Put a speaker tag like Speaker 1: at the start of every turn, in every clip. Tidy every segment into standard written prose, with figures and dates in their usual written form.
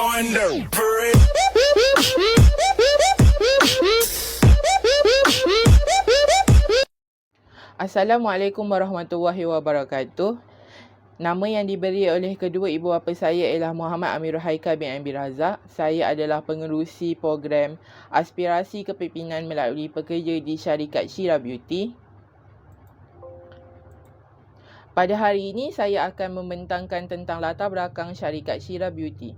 Speaker 1: going down.
Speaker 2: Assalamualaikum warahmatullahi wabarakatuh. Nama yang diberi oleh kedua ibu bapa saya ialah Muhammad Amirul Haikal bin Abi Razak. Saya adalah pengerusi program aspirasi kepimpinan melalui pekerja di syarikat Shira Beauty. Pada hari ini saya akan membentangkan tentang latar belakang syarikat Shira Beauty.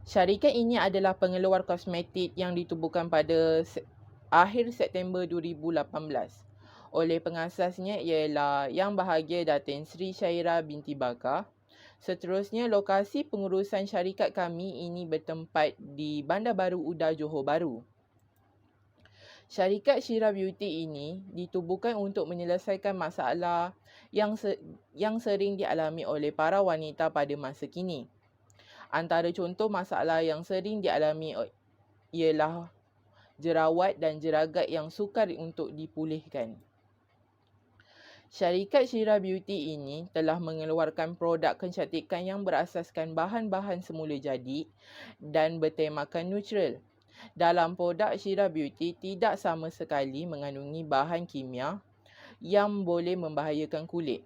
Speaker 2: Syarikat ini adalah pengeluar kosmetik yang ditubuhkan pada akhir September 2018. Oleh pengasasnya ialah Yang Bahagia Datin Sri Syairah binti Bakar. Seterusnya, lokasi pengurusan syarikat kami ini bertempat di Bandar Baru Uda, Johor Bahru. Syarikat Shira Beauty ini ditubuhkan untuk menyelesaikan masalah yang sering dialami oleh para wanita pada masa kini. Antara contoh masalah yang sering dialami ialah jerawat dan jeragat yang sukar untuk dipulihkan. Syarikat Shira Beauty ini telah mengeluarkan produk kecantikan yang berasaskan bahan-bahan semula jadi dan bertemakan neutral. Dalam produk Shira Beauty tidak sama sekali mengandungi bahan kimia yang boleh membahayakan kulit.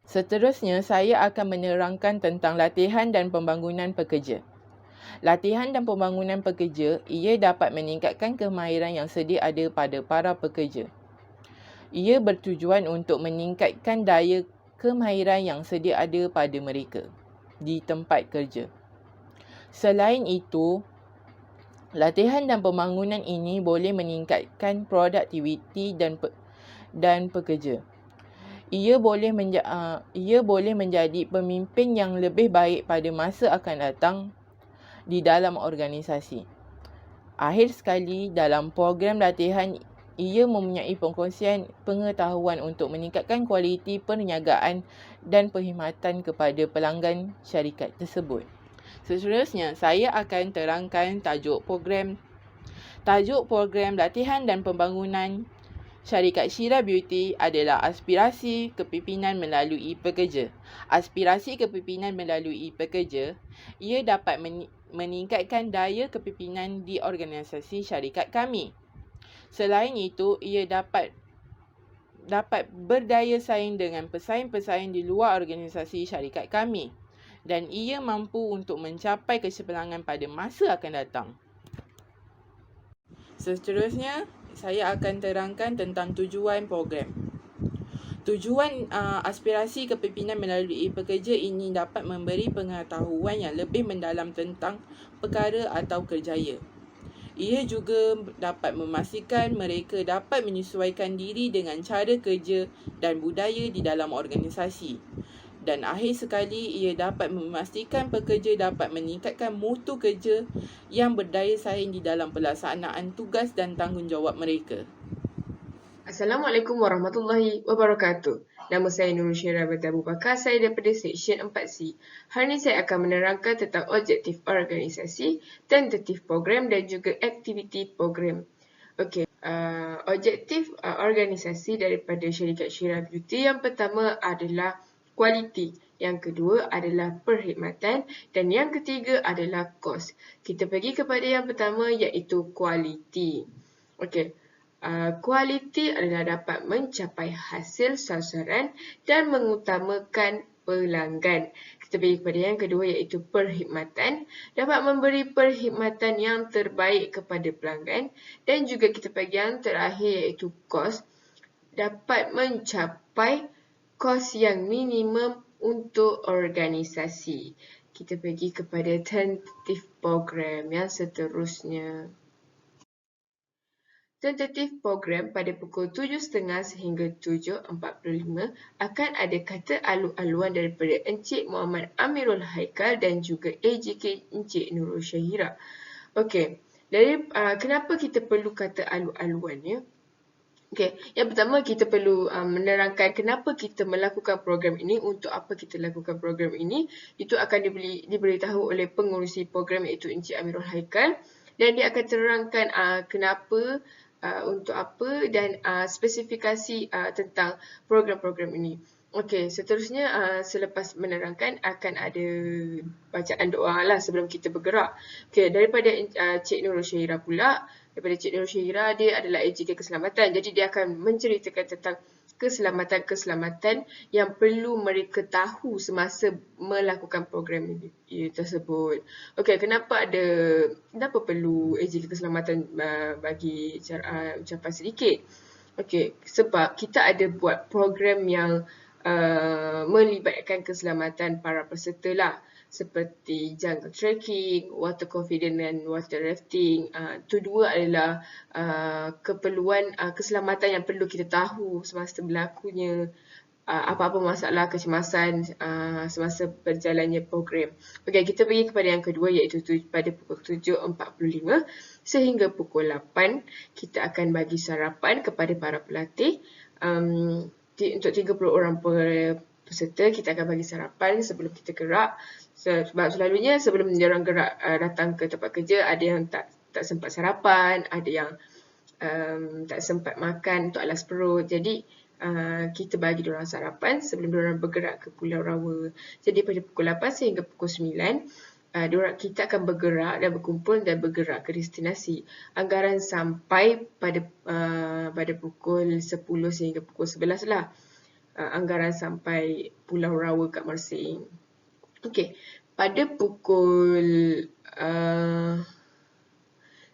Speaker 2: Seterusnya, saya akan menerangkan tentang latihan dan pembangunan pekerja. Latihan dan pembangunan pekerja, ia dapat meningkatkan kemahiran yang sedia ada pada para pekerja. Ia bertujuan untuk meningkatkan daya kemahiran yang sedia ada pada mereka di tempat kerja. Selain itu, latihan dan pembangunan ini boleh meningkatkan produktiviti dan pekerja. Ia boleh menjadi pemimpin yang lebih baik pada masa akan datang di dalam organisasi. Akhir sekali, dalam program latihan, ia mempunyai perkongsian pengetahuan untuk meningkatkan kualiti perniagaan dan perkhidmatan kepada pelanggan syarikat tersebut. Seterusnya, saya akan terangkan tajuk program latihan dan pembangunan syarikat Shira Beauty adalah aspirasi kepimpinan melalui pekerja. Aspirasi kepimpinan melalui pekerja, ia dapat meningkatkan daya kepimpinan di organisasi syarikat kami. Selain itu, ia dapat berdaya saing dengan pesaing-pesaing di luar organisasi syarikat kami dan ia mampu untuk mencapai keseimbangan pada masa akan datang. Seterusnya, saya akan terangkan tentang tujuan program. Tujuan aspirasi kepimpinan melalui pekerja ini dapat memberi pengetahuan yang lebih mendalam tentang perkara atau kerjaya. Ia juga dapat memastikan mereka dapat menyesuaikan diri dengan cara kerja dan budaya di dalam organisasi. Dan akhir sekali, ia dapat memastikan pekerja dapat meningkatkan mutu kerja yang berdaya saing di dalam pelaksanaan tugas dan tanggungjawab mereka.
Speaker 3: Assalamualaikum warahmatullahi wabarakatuh. Nama saya Nurul Syairah binti Abu Bakar. Saya daripada Seksyen 4C. Hari ini saya akan menerangkan tentang objektif organisasi, tentatif program dan juga aktiviti program. Okey, objektif organisasi daripada syarikat Shira Beauty yang pertama adalah kualiti. Yang kedua adalah perkhidmatan dan yang ketiga adalah kos. Kita pergi kepada yang pertama iaitu kualiti. Okey. Kualiti adalah dapat mencapai hasil sasaran dan mengutamakan pelanggan. Kita pergi kepada yang kedua iaitu perkhidmatan, dapat memberi perkhidmatan yang terbaik kepada pelanggan dan juga kita pergi yang terakhir iaitu kos, dapat mencapai kos yang minimum untuk organisasi. Kita pergi kepada tentative program yang seterusnya. Tentatif program pada pukul 7.30 sehingga 7.45 akan ada kata alu-aluan daripada Encik Muhammad Amirul Haikal dan juga AJK Encik Nurul Syahira. Okey, kenapa kita perlu kata alu-aluan ya? Okey, yang pertama kita perlu menerangkan kenapa kita melakukan program ini, untuk apa kita lakukan program ini. Itu akan diberitahu oleh pengurusi program iaitu Encik Amirul Haikal dan dia akan terangkan kenapa, untuk apa dan spesifikasi tentang program-program ini. Okey, seterusnya selepas menerangkan akan ada bacaan doa lah sebelum kita bergerak. Okey, daripada Cik Nurul Syahira pula, daripada Cik Nurul Syahira, dia adalah AJK Keselamatan. Jadi dia akan menceritakan tentang keselamatan-keselamatan yang perlu mereka tahu semasa melakukan program ini tersebut. Okey, kenapa perlu AJK Keselamatan bagi ucapan sedikit? Okey, sebab kita ada buat program yang melibatkan keselamatan para peserta lah, seperti jungle trekking, water confident dan water rafting. Itu dua adalah keperluan keselamatan yang perlu kita tahu semasa berlakunya apa-apa masalah kecemasan semasa berjalannya program. Okey, kita pergi kepada yang kedua, iaitu pada pukul 7.45 sehingga pukul 8 kita akan bagi sarapan kepada para pelatih. Untuk 30 orang peserta, kita akan bagi sarapan sebelum kita gerak. Sebab selalunya sebelum diorang gerak datang ke tempat kerja, ada yang tak sempat sarapan, ada yang tak sempat makan untuk alas perut. Jadi kita bagi diorang sarapan sebelum diorang bergerak ke Pulau Rawa. Jadi pada pukul 8 sehingga pukul 9, kita akan bergerak dan berkumpul dan bergerak ke destinasi. Anggaran sampai pada pukul 10 sehingga pukul 11 lah. Anggaran sampai Pulau Rawa kat Mersing. Okey, pada pukul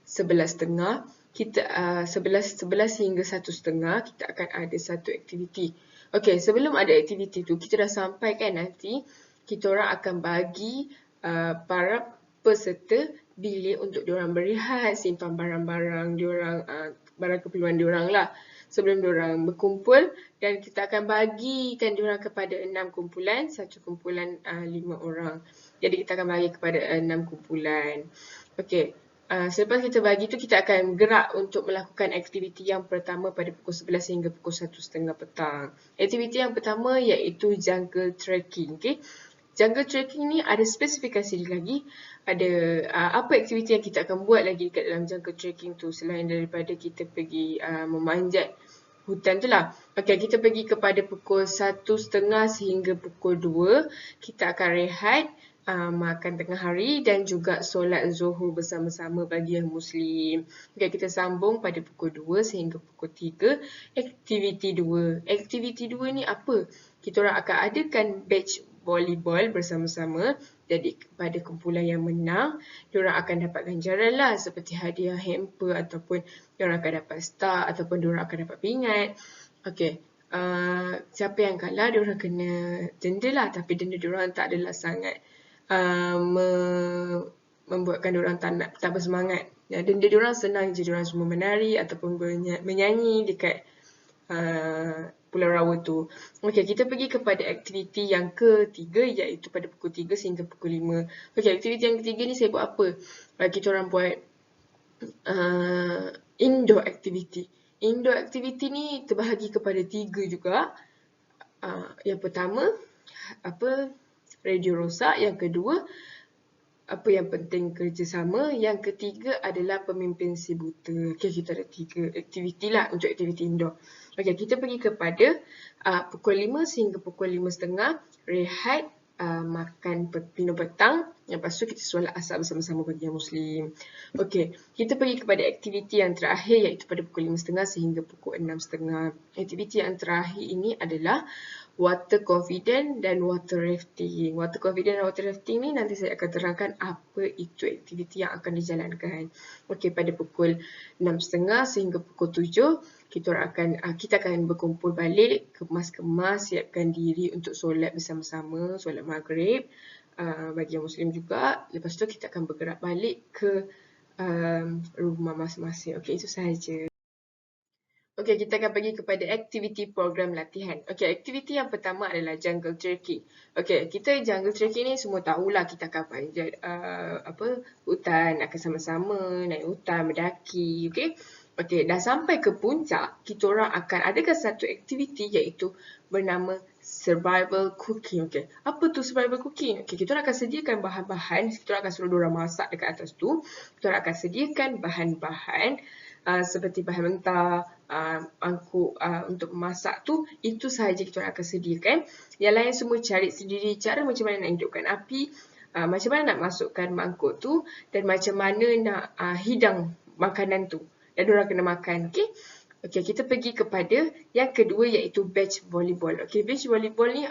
Speaker 3: 11.30 kita 11 hingga 1.30 kita akan ada satu aktiviti. Okey, sebelum ada aktiviti tu kita dah sampai kan, nanti kita orang akan bagi para peserta bilik untuk diorang berehat, simpan barang-barang diorang, barang keperluan diorang lah sebelum diorang berkumpul, dan kita akan bagikan diorang kepada 6 kumpulan, satu kumpulan 5 orang. Jadi kita akan bagi kepada 6 kumpulan. Okey. Selepas kita bagi tu, kita akan gerak untuk melakukan aktiviti yang pertama pada pukul 11 hingga pukul 1.30 petang. Aktiviti yang pertama iaitu jungle trekking. Okay? Jungle trekking ni ada spesifikasi dia lagi. Ada apa aktiviti yang kita akan buat lagi dekat dalam jungle trekking tu selain daripada kita pergi memanjat hutan tu lah. Okay, kita pergi kepada pukul 1.30 sehingga pukul 2. Kita akan rehat, makan tengah hari dan juga solat Zuhur bersama-sama bagi yang Muslim. Okay, kita sambung pada pukul 2 sehingga pukul 3. Aktiviti 2. Aktiviti 2 ni apa? Kita orang akan adakan batch volleyball bersama-sama. Jadi pada kumpulan yang menang, diorang akan dapat ganjaran lah, seperti hadiah hamper, ataupun diorang akan dapat star, ataupun diorang akan dapat pingat. Okay. Siapa yang kalah, diorang kena denda lah, tapi denda diorang tak adalah sangat membuatkan diorang tak bersemangat. Denda diorang senang je, diorang semua menari ataupun menyanyi dekat Pulau Rawa tu. Okey, kita pergi kepada aktiviti yang ketiga, iaitu pada pukul 3 sehingga pukul 5. Okey, aktiviti yang ketiga ni saya buat apa? Kita orang buat indoor activity. Indoor activity ni terbahagi kepada 3 juga. Yang pertama, radio rosak. Yang kedua, apa yang penting kerjasama. Yang ketiga adalah pemimpin si buta. Okay, kita ada 3 aktiviti lah untuk aktiviti indoor. Okay, kita pergi kepada pukul 5 sehingga pukul 5.30, rehat, makan minum petang. Lepas tu kita solat asar bersama-sama bagi yang Muslim. Okay, kita pergi kepada aktiviti yang terakhir, iaitu pada pukul 5.30 sehingga pukul 6.30. Aktiviti yang terakhir ini adalah water confident dan water rafting. Water confident dan water rafting ni nanti saya akan terangkan apa itu aktiviti yang akan dijalankan. Okey, pada pukul 6.30 sehingga pukul 7 kita akan berkumpul balik, kemas-kemas, siapkan diri untuk solat bersama-sama, solat maghrib bagi yang Muslim juga. Lepas tu kita akan bergerak balik ke rumah masing-masing. Okey, itu sahaja. Okey, kita akan pergi kepada aktiviti program latihan. Okey, aktiviti yang pertama adalah jungle trekking. Okey, kita jungle trekking ni semua tahulah, kita akan panjat hutan, akan sama-sama naik hutan, mendaki, okey. Okey, dah sampai ke puncak, kita orang akan adakan satu aktiviti iaitu bernama survival cooking. Okey, apa tu survival cooking? Okey, kita orang akan sediakan bahan-bahan, kita orang akan suruh diorang masak dekat atas tu. Kita orang akan sediakan bahan-bahan seperti bahan mentah, mangkuk untuk memasak tu, itu sahaja kita orang akan sediakan. Yang lain semua cari sendiri cara macam mana nak hidupkan api, macam mana nak masukkan mangkuk tu dan macam mana nak hidang makanan tu. Dan diorang kena makan, okey? Okey, kita pergi kepada yang kedua iaitu beach volleyball. Okey, beach volleyball ni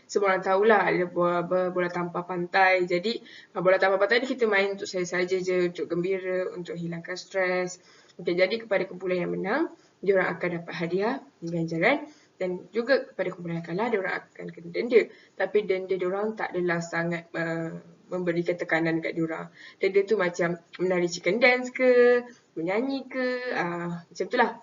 Speaker 3: semua orang tahulah ada bola tampar pantai. Jadi bola tampar pantai ni kita main untuk saja-saja je, untuk gembira, untuk hilangkan stres. Okey, jadi kepada kumpulan yang menang, diorang akan dapat hadiah, ganjaran. Dan juga kepada kumpulan yang kalah, diorang akan kena denda. Tapi denda diorang tak adalah sangat memberikan tekanan dekat diorang. Denda tu macam menari chicken dance ke, menyanyi ke, macam itulah.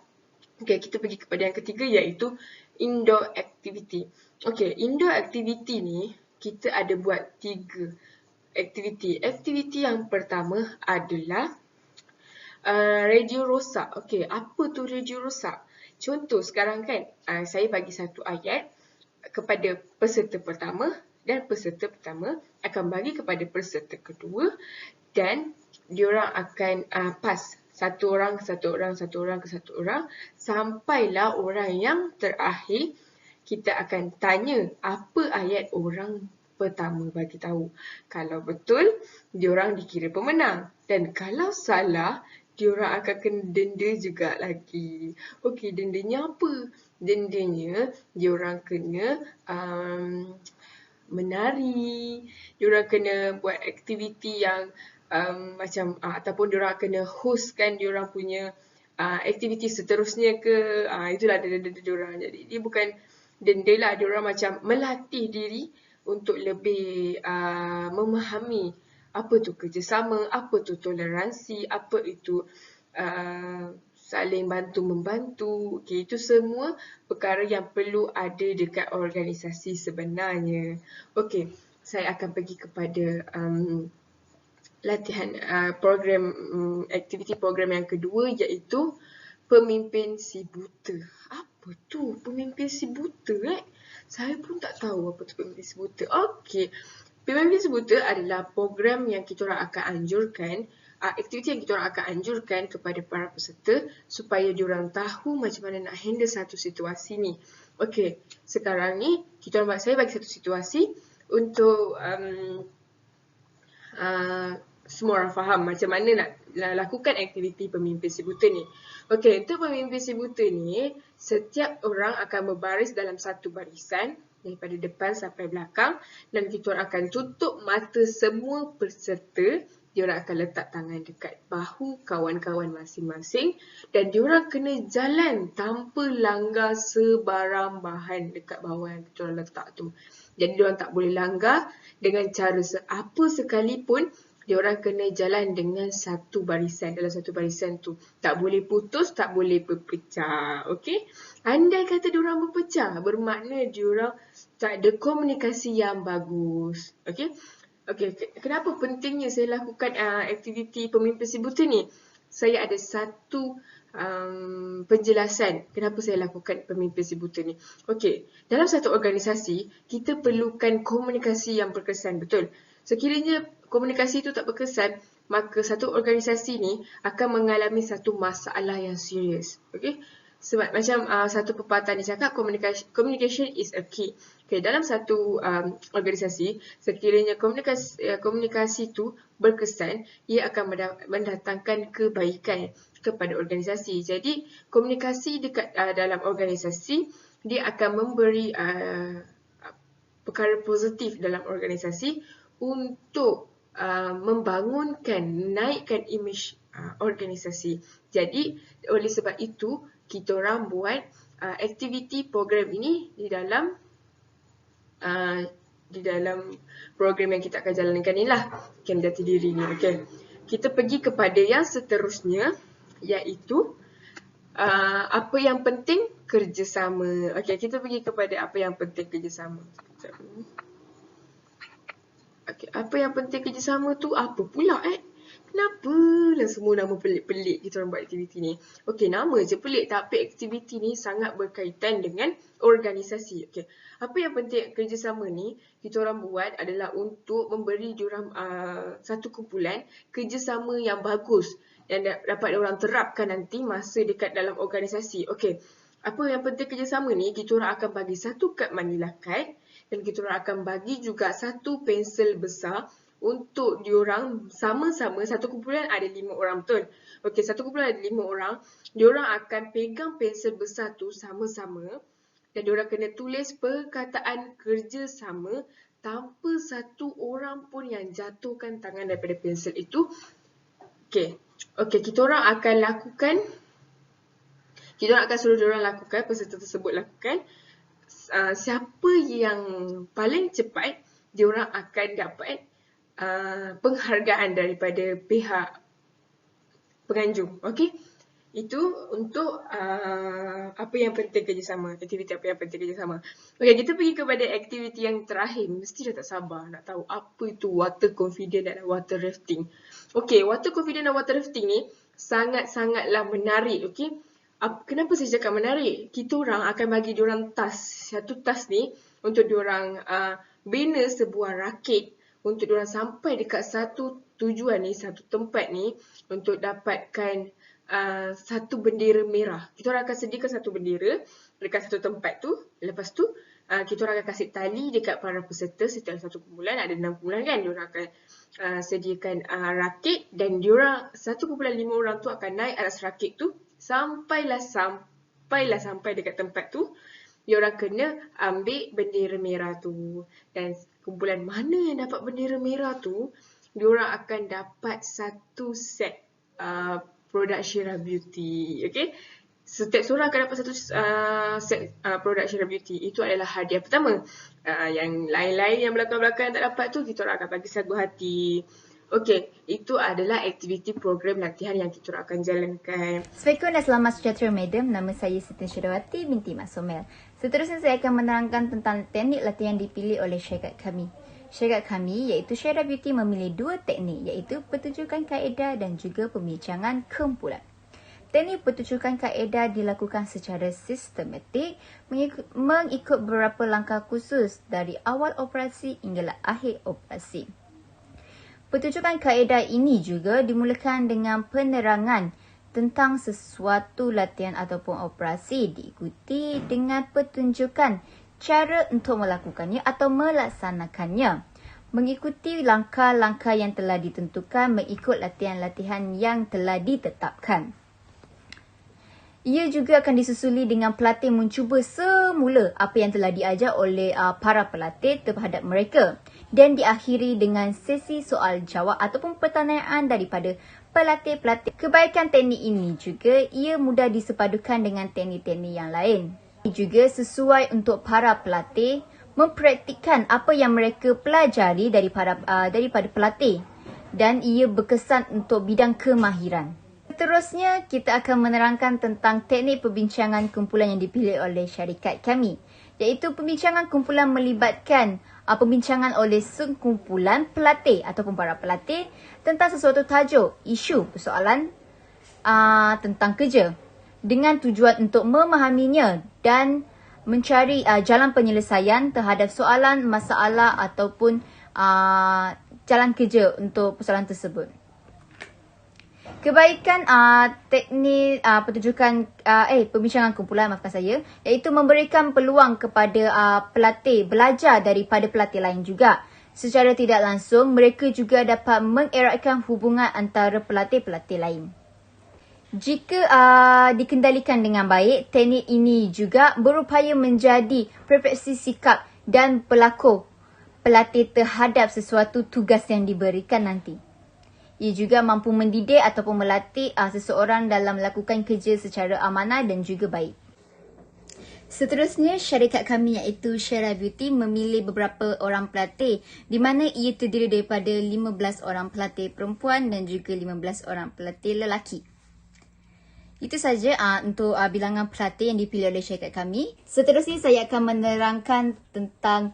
Speaker 3: Okay, kita pergi kepada yang ketiga iaitu indoor activity. Okay, indoor activity ni kita ada buat 3 aktiviti. Aktiviti yang pertama adalah radio rosak. Okay, apa tu radio rosak? Contoh sekarang kan, saya bagi satu ayat kepada peserta pertama dan peserta pertama akan bagi kepada peserta kedua dan diorang akan pass satu orang ke satu orang sampailah orang yang terakhir kita akan tanya apa ayat orang pertama bagi tahu. Kalau betul, diorang dikira pemenang dan kalau salah, diorang akan kena denda juga lagi. Okey, dendanya apa? Dendanya diorang kena menari, diorang kena buat aktiviti yang macam ataupun diorang kena hostkan diorang punya aktiviti seterusnya ke, itulah denda diorang. Jadi dia bukan denda lah, diorang macam melatih diri untuk lebih memahami apa tu kerjasama, apa tu toleransi, apa itu saling bantu-membantu. Okay, itu semua perkara yang perlu ada dekat organisasi sebenarnya. Okay, saya akan pergi kepada latihan program, aktiviti program yang kedua iaitu pemimpin si buta. Apa tu pemimpin si buta? Saya pun tak tahu apa tu pemimpin si buta. Okey, pemimpin si buta adalah program yang kita orang akan anjurkan, aktiviti yang kita orang akan anjurkan kepada para peserta supaya diorang tahu macam mana nak handle satu situasi ni. Okey, sekarang ni saya bagi satu situasi untuk semua orang faham macam mana nak lakukan aktiviti pemimpin si buta ni. Okey, untuk pemimpin si buta ni, setiap orang akan berbaris dalam satu barisan daripada depan sampai belakang dan kita orang akan tutup mata semua peserta. Diorang akan letak tangan dekat bahu kawan-kawan masing-masing dan diorang kena jalan tanpa langgar sebarang bahan dekat bawah yang kita orang letak tu. Jadi diorang tak boleh langgar dengan cara apa sekalipun. Diorang kena jalan dengan satu barisan. Dalam satu barisan tu tak boleh putus, tak boleh berpecah. Okey? Andai kata diorang berpecah, bermakna diorang tak ada komunikasi yang bagus. Okey? Okey, kenapa pentingnya saya lakukan aktiviti pemimpin si buta ni? Saya ada satu penjelasan kenapa saya lakukan pemimpin si buta ni. Okey, dalam satu organisasi, kita perlukan komunikasi yang berkesan, betul? Sekiranya komunikasi itu tak berkesan, maka satu organisasi ni akan mengalami satu masalah yang serius. Okey? Sebab macam satu pepatah ni cakap, communication is a key. Okay, dalam satu organisasi, sekiranya komunikasi itu berkesan, ia akan mendatangkan kebaikan kepada organisasi. Jadi, komunikasi dekat dalam organisasi, dia akan memberi perkara positif dalam organisasi untuk membangunkan, naikkan imej organisasi. Jadi, oleh sebab itu, kita orang buat aktiviti program ini di dalam program yang kita akan jalankan ni lah, Camp Jati Diri ni. Okay. Kita pergi kepada yang seterusnya, iaitu apa yang penting kerjasama. Okay, kita pergi kepada apa yang penting kerjasama. Okay, apa yang penting kerjasama tu apa pula Kenapa lah semua nama pelik-pelik kita orang buat aktiviti ni? Okey, nama je pelik tapi aktiviti ni sangat berkaitan dengan organisasi. Okey, apa yang penting kerjasama ni kita orang buat adalah untuk memberi diorang satu kumpulan kerjasama yang bagus yang dapat diorang terapkan nanti masa dekat dalam organisasi. Okey, apa yang penting kerjasama ni, kita orang akan bagi satu kad manila card dan kita orang akan bagi juga satu pensel besar untuk diorang sama-sama, satu kumpulan ada 5 orang, betul? Okey, satu kumpulan ada 5 orang, diorang akan pegang pensel besar tu sama-sama dan diorang kena tulis perkataan kerjasama tanpa satu orang pun yang jatuhkan tangan daripada pensel itu. Okey, kita orang akan lakukan, kita orang akan suruh diorang lakukan, peserta tersebut lakukan. Siapa yang paling cepat, diorang akan dapat penghargaan daripada pihak penganjung. Okey, itu untuk apa yang penting kerjasama, aktiviti apa yang penting kerjasama. Okey, kita pergi kepada aktiviti yang terakhir. Mesti dah tak sabar nak tahu apa itu water confident dan water rafting. Okey, water confident dan water rafting ni sangat-sangatlah menarik. Okey, kenapa saya cakap menarik? Kita orang akan bagi diorang task. Satu task ni untuk diorang bina sebuah rakit untuk diorang sampai dekat satu tujuan ni, satu tempat ni untuk dapatkan satu bendera merah. Kita orang akan sediakan satu bendera dekat satu tempat tu. Lepas tu kita orang akan kasih tali dekat para peserta setiap satu kumpulan. Ada 6 kumpulan kan. Diorang akan sediakan rakit dan diorang, satu kumpulan 5 orang tu akan naik atas rakit tu sampai dekat tempat tu. Diorang kena ambil bendera merah tu. Dan kumpulan mana yang dapat bendera merah tu, diorang akan dapat satu set produk Shera Beauty. Okay? Setiap seorang akan dapat satu set produk Shera Beauty. Itu adalah hadiah pertama. Yang lain-lain yang belakang-belakang tak dapat tu, kita orang akan bagi sagu hati. Okey, itu adalah aktiviti program latihan yang kita orang akan jalankan.
Speaker 1: Assalamualaikum dan selamat sejahtera Madam. Nama saya Siti Syedawati binti Mak Somel. Seterusnya saya akan menerangkan tentang teknik latihan dipilih oleh syarikat kami. Syarikat kami iaitu Shera Beauty memilih 2 teknik iaitu pertunjukan kaedah dan juga pembincangan kumpulan. Teknik pertunjukan kaedah dilakukan secara sistematik mengikut beberapa langkah khusus dari awal operasi hinggalah akhir operasi. Pertunjukan kaedah ini juga dimulakan dengan penerangan tentang sesuatu latihan ataupun operasi, diikuti dengan pertunjukan cara untuk melakukannya atau melaksanakannya, mengikuti langkah-langkah yang telah ditentukan mengikut latihan-latihan yang telah ditetapkan. Ia juga akan disusuli dengan pelatih mencuba semula apa yang telah diajar oleh para pelatih terhadap mereka dan diakhiri dengan sesi soal jawab ataupun pertanyaan daripada pelatih-pelatih. Kebaikan teknik ini juga ia mudah disepadukan dengan teknik-teknik yang lain. Ini juga sesuai untuk para pelatih mempraktikkan apa yang mereka pelajari daripada pelatih dan ia berkesan untuk bidang kemahiran. Seterusnya, kita akan menerangkan tentang teknik perbincangan kumpulan yang dipilih oleh syarikat kami, iaitu pembincangan kumpulan melibatkan pembincangan oleh sekumpulan pelatih ataupun para pelatih tentang sesuatu tajuk, isu, persoalan tentang kerja dengan tujuan untuk memahaminya dan mencari jalan penyelesaian terhadap soalan, masalah ataupun jalan kerja untuk persoalan tersebut. Kebaikan teknik pertunjukan pembincangan kumpulan, maafkan saya, iaitu memberikan peluang kepada pelatih belajar daripada pelatih lain juga. Secara tidak langsung, mereka juga dapat mengeratkan hubungan antara pelatih-pelatih lain. Jika dikendalikan dengan baik, teknik ini juga berupaya menjadi preferensi sikap dan berlaku pelatih terhadap sesuatu tugas yang diberikan nanti. Ia juga mampu mendidik ataupun melatih seseorang dalam melakukan kerja secara amanah dan juga baik. Seterusnya, syarikat kami iaitu Shera Beauty memilih beberapa orang pelatih di mana ia terdiri daripada 15 orang pelatih perempuan dan juga 15 orang pelatih lelaki. Itu saja untuk bilangan pelatih yang dipilih oleh syarikat kami. Seterusnya, saya akan menerangkan tentang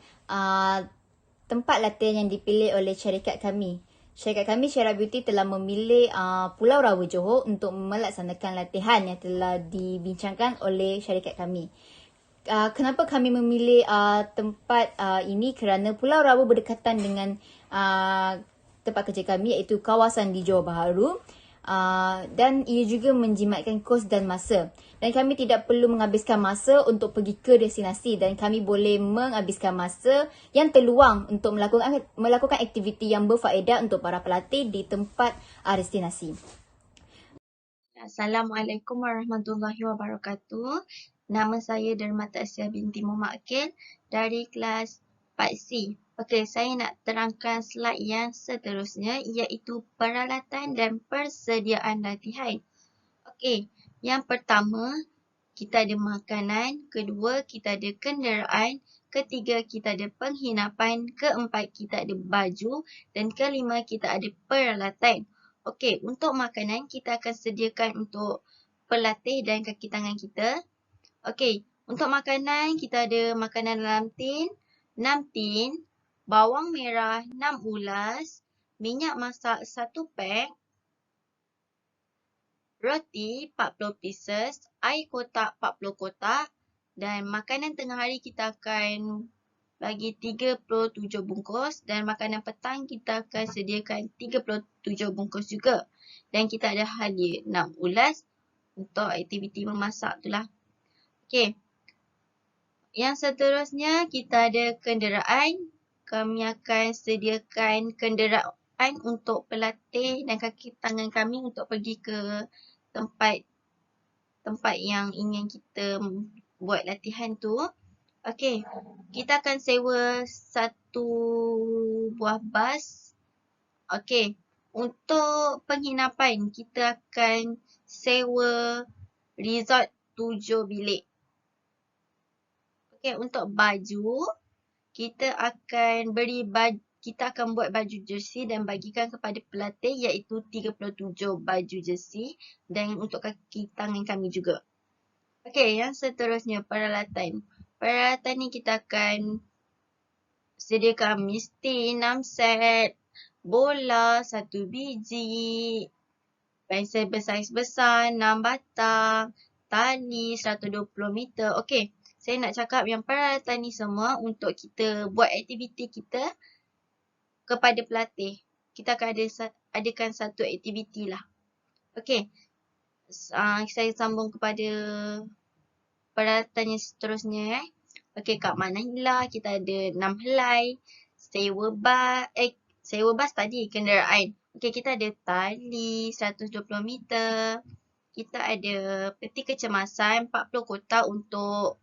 Speaker 1: tempat latihan yang dipilih oleh syarikat kami. Syarikat kami, Shera Beauty, telah memilih Pulau Rawa Johor untuk melaksanakan latihan yang telah dibincangkan oleh syarikat kami. Kenapa kami memilih tempat ini? Kerana Pulau Rawa berdekatan dengan tempat kerja kami iaitu kawasan di Johor Bahru. dan ia juga menjimatkan kos dan masa. Dan kami tidak perlu menghabiskan masa untuk pergi ke destinasi dan kami boleh menghabiskan masa yang terluang untuk melakukan aktiviti yang berfaedah untuk para pelatih di tempat destinasi.
Speaker 4: Assalamualaikum warahmatullahi wabarakatuh. Nama saya Dermata Asia binti Muhammad Akil dari kelas 4C. Okey, saya nak terangkan slide yang seterusnya iaitu peralatan dan persediaan latihan. Okey, yang pertama kita ada makanan, kedua kita ada kenderaan, ketiga kita ada penginapan, keempat kita ada baju dan kelima kita ada peralatan. Okey, untuk makanan kita akan sediakan untuk pelatih dan kaki tangan kita. Okey, untuk makanan kita ada makanan dalam tin, 6 tin, bawang merah 6 ulas, minyak masak 1 pack, roti 40 pieces, air kotak 40 kotak dan makanan tengah hari kita akan bagi 37 bungkus dan makanan petang kita akan sediakan 37 bungkus juga. Dan kita ada halia 6 ulas untuk aktiviti memasak tu lah. Okey. Yang seterusnya kita ada kenderaan. Kami akan sediakan kenderaan untuk pelatih dan kaki tangan kami untuk pergi ke tempat yang ingin kita buat latihan tu. Okey, kita akan sewa 1 buah bas. Okey, untuk penginapan kita akan sewa resort 7 bilik. Okey, untuk baju kita akan buat baju jersey dan bagikan kepada pelatih iaitu 37 baju jersey dan untuk kaki tangan kami juga. Okey, yang seterusnya peralatan. Peralatan ni kita akan sediakan mesti 6 set, bola 1 biji, pensel bersaiz besar 6 batang, tali 120 meter. Okey. Saya nak cakap yang peralatan ni semua untuk kita buat aktiviti kita kepada pelatih. Kita akan adakan satu aktiviti lah. Okey. Saya sambung kepada peralatan yang seterusnya. Okey, Kak Manahila kita ada 6 helai. Sewa bas tadi kenderaan. Okey, kita ada tali 120 meter. Kita ada peti kecemasan 40 kotak untuk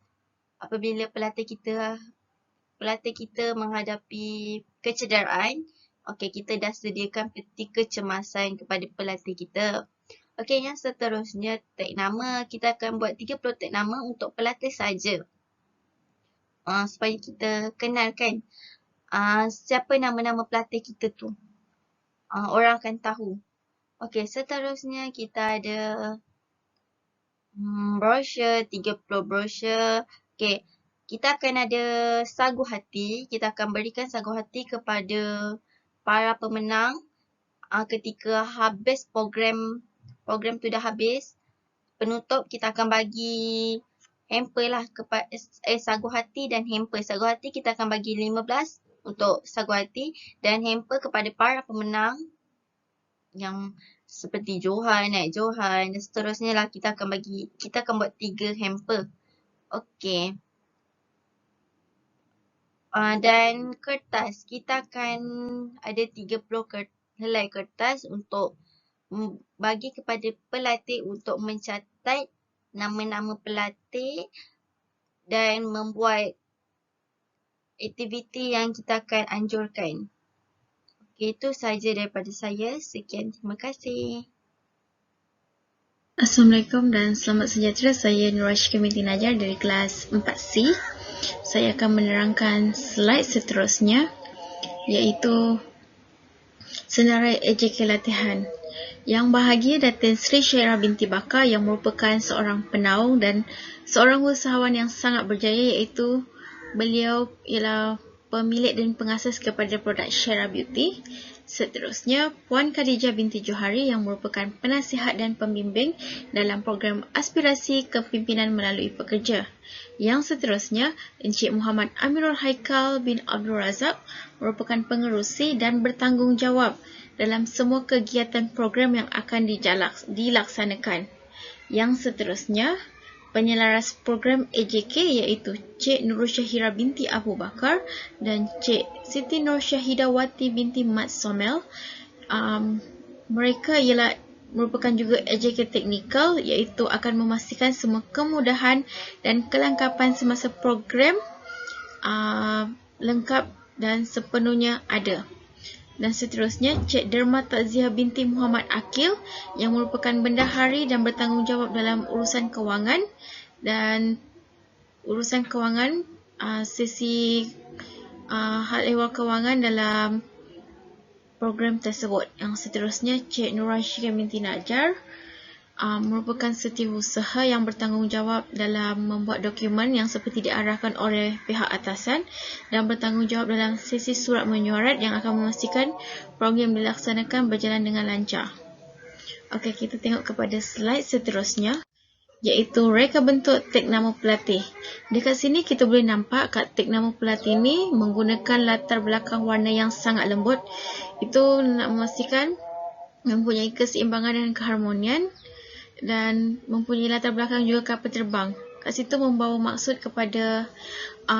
Speaker 4: apabila pelatih kita menghadapi kecederaan. Okey, kita dah sediakan peti kecemasan kepada pelatih kita. Okey, yang seterusnya tag nama. Kita akan buat 30 tag nama untuk pelatih saja. Supaya kita kenalkan siapa nama-nama pelatih kita tu. Orang akan tahu. Okey, seterusnya kita ada brosur, 30 brosur. Okey, kita akan ada sagu hati. Kita akan berikan sagu hati kepada para pemenang ketika habis program tu dah habis. Penutup kita akan bagi hamper lah kepada sagu hati dan hamper. Sagu hati kita akan bagi 15 untuk sagu hati dan hamper kepada para pemenang yang seperti Johan, Naik Johan dan seterusnya lah. Kita akan buat 3 hamper. Okey. Dan kertas. Kita akan ada 30 helai kertas untuk bagi kepada pelatih untuk mencatat nama-nama pelatih dan membuat aktiviti yang kita akan anjurkan. Okey, itu sahaja daripada saya. Sekian, terima kasih.
Speaker 5: Assalamualaikum dan selamat sejahtera. Saya Nurashika binti Najar dari kelas 4C. Saya akan menerangkan slide seterusnya iaitu senarai AJK latihan. Yang bahagia Datin Sri Syairah binti Bakar yang merupakan seorang penaung dan seorang usahawan yang sangat berjaya iaitu beliau ialah pemilik dan pengasas kepada produk Syairah Beauty Seterusnya, Puan Khadijah binti Johari yang merupakan penasihat dan pembimbing dalam program aspirasi kepimpinan melalui pekerja. Yang seterusnya, Encik Muhammad Amirul Haikal bin Abdul Razak merupakan pengerusi dan bertanggungjawab dalam semua kegiatan program yang akan dilaksanakan. Yang seterusnya, penyelaras program AJK iaitu Cik Nurul Syahira binti Abu Bakar dan Cik Siti Nur Syahidawati binti Mat Somel. Mereka ialah merupakan juga AJK Teknikal iaitu akan memastikan semua kemudahan dan kelengkapan semasa program lengkap dan sepenuhnya ada. Dan seterusnya, Cik Derma Takziah binti Muhammad Akil yang merupakan bendahari dan bertanggungjawab dalam urusan kewangan dan sesi hal ehwal kewangan dalam program tersebut. Yang seterusnya, Cik Nur Rashida binti Najjar merupakan setiausaha yang bertanggungjawab dalam membuat dokumen yang seperti diarahkan oleh pihak atasan dan bertanggungjawab dalam sesi surat menyuarat yang akan memastikan program dilaksanakan berjalan dengan lancar. Okey, kita tengok kepada slide seterusnya, iaitu reka bentuk tag nama pelatih. Dekat sini kita boleh nampak kat tag nama pelatih ni menggunakan latar belakang warna yang sangat lembut. Itu nak memastikan mempunyai keseimbangan dan keharmonian dan mempunyai latar belakang juga kapal terbang. Kat situ membawa maksud kepada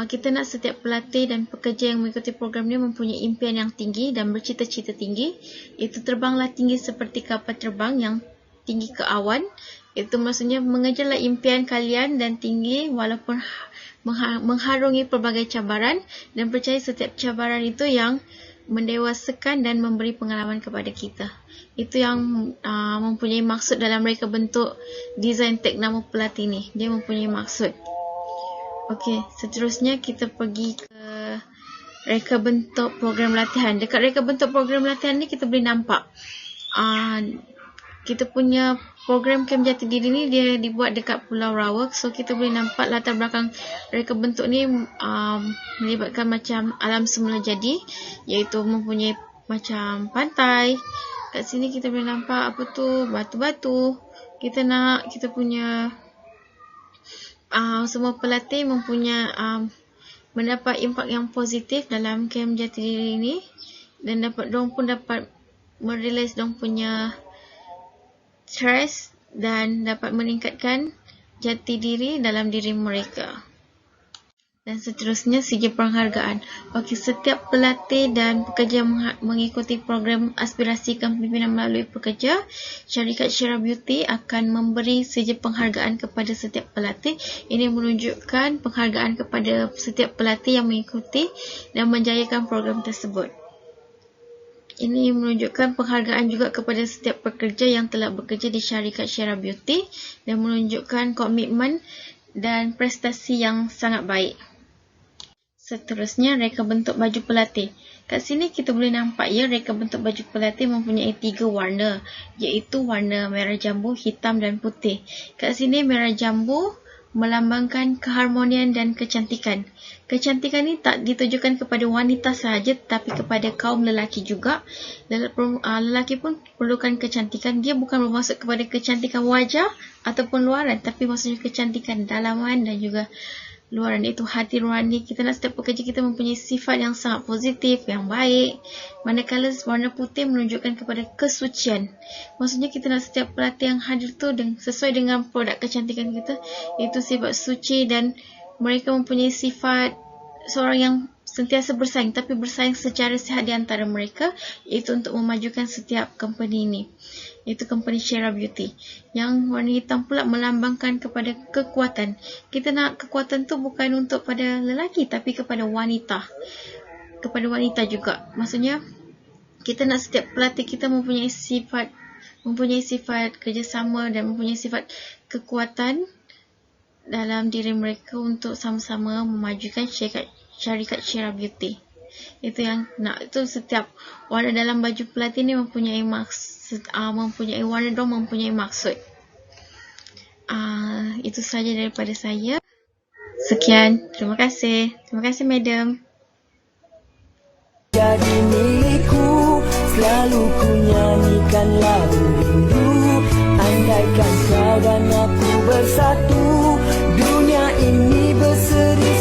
Speaker 5: kita nak setiap pelatih dan pekerja yang mengikuti program ni mempunyai impian yang tinggi dan bercita-cita tinggi. Itu terbanglah tinggi seperti kapal terbang yang tinggi ke awan. Itu maksudnya mengejarlah impian kalian dan tinggi walaupun mengharungi pelbagai cabaran, dan percaya setiap cabaran itu yang mendewasakan dan memberi pengalaman kepada kita. Itu yang mempunyai maksud dalam reka bentuk desain tag nama pelatih ni. Dia mempunyai maksud. Okey, seterusnya kita pergi ke reka bentuk program latihan. Dekat reka bentuk program latihan ni kita boleh nampak kita punya program Kem Jati Diri ni dia dibuat dekat Pulau Rawa. So kita boleh nampak latar belakang reka bentuk ni melibatkan macam alam semula jadi, iaitu mempunyai macam pantai. Kat sini kita boleh nampak apa tu, batu-batu. Kita punya semua pelatih mempunyai mendapat impak yang positif dalam Kem Jati Diri ni, dan diorang pun dapat merealize diorang punya stress dan dapat meningkatkan jati diri dalam diri mereka. Dan seterusnya, segi penghargaan. Bagi setiap pelatih dan pekerja yang mengikuti program aspirasi kepimpinan melalui pekerja, syarikat Syera Beauty akan memberi segi penghargaan kepada setiap pelatih. Ini menunjukkan penghargaan kepada setiap pelatih yang mengikuti dan menjayakan program tersebut. Ini menunjukkan penghargaan juga kepada setiap pekerja yang telah bekerja di syarikat Syera Beauty dan menunjukkan komitmen dan prestasi yang sangat baik. Seterusnya, reka bentuk baju pelatih. Kat sini kita boleh nampak reka bentuk baju pelatih mempunyai 3 warna, iaitu warna merah jambu, hitam dan putih. Kat sini merah jambu melambangkan keharmonian dan kecantikan. Kecantikan ni tak ditujukan kepada wanita sahaja tetapi kepada kaum lelaki juga. Lelaki pun perlukan kecantikan. Dia bukan bermaksud kepada kecantikan wajah ataupun luaran, tapi maksudnya kecantikan dalaman dan juga luaran, iaitu hati nurani. Kita nak setiap pekerja kita mempunyai sifat yang sangat positif, yang baik. Manakala warna putih menunjukkan kepada kesucian. Maksudnya kita nak setiap pelatih yang hadir tu sesuai dengan produk kecantikan kita, iaitu sifat suci, dan mereka mempunyai sifat seorang yang sentiasa bersaing, tapi bersaing secara sihat di antara mereka, iaitu untuk memajukan setiap company ini, iaitu company Syera Beauty. Yang warna hitam pula melambangkan kepada kekuatan. Kita nak kekuatan tu bukan untuk pada lelaki, tapi kepada wanita. Kepada wanita juga. Maksudnya, kita nak setiap pelatih kita mempunyai sifat kerjasama dan mempunyai sifat kekuatan dalam diri mereka untuk sama-sama memajukan syarikat Syera Beauty. Itu yang nak. Itu setiap warna dalam baju pelatih ni mempunyai maksud, mempunyai warna dong mempunyai maksud. Itu sahaja daripada saya. Sekian. Terima kasih. Terima kasih, Madam.
Speaker 6: Jadi milikku. nyanyikan lagu rindu. Andaikan kau dan aku bersatu, dunia ini berseri